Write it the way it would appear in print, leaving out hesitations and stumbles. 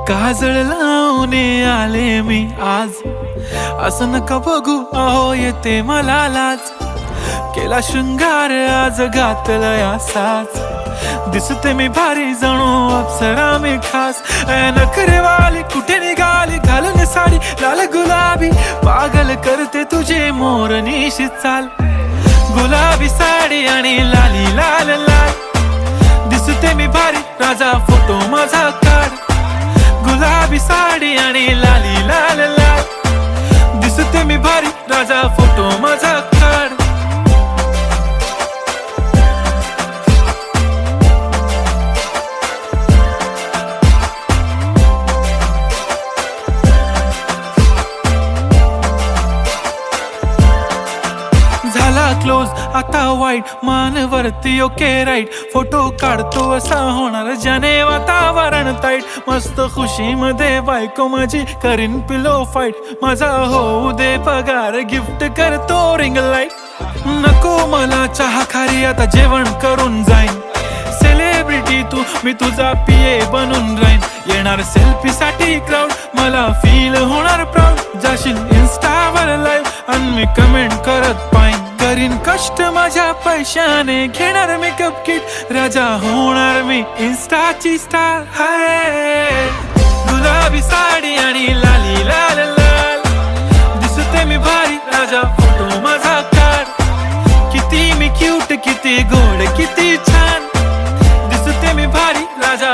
काजळ लावून आले मी आज, असं नका बघू अहो येते मला लाज. केला शृंगार आज घातला असाच, दिसते मी भारी जणू अप्सरा मी खास. नखरेवाली कुठे निघाली घालून साडी लाल गुलाबी, पागल करते तुझे मोरनीशी चाल. गुलाबी साडी आणि लाली लाल लाल, दिसते मी भारी राजा फोटो माझा काढ. गुलाबी साडी आणि लाली लाल लाल, दिसते मी भारी राजा फोटो माझा काढ. झाला क्लोज आता वाईट, मानवरती ओके राईट. फोटो काढतो असा होणार ज्याने वातावरण ताईट. मस्त खुशी मध्ये बायको माझी करीन पिलो फाईट. माझा होऊ दे पगार गिफ्ट करतो रिंग लाईट. नको मला चहा खारी आता जेवण करून जाईन. सेलिब्रिटी तू मी तुझा पिये बनून राहीन. येणार सेल्फी साठी क्राऊड मला फील होणार प्राऊड. जाशील इन्स्टावर लाईव्ह आणि मी कमेंट करत पाईन. करीन कष्ट माझ्या पैशाने घेणार मेकअप किट. राजा होणार मी इन्स्टाची स्टार. हाय गुलाबी साडी आणि लाली लाल लाल, दिसते मी भारी राजा फोटो माझा काढ. किती मी क्यूट किती गोड किती छान, दिसते मी भारी राजा.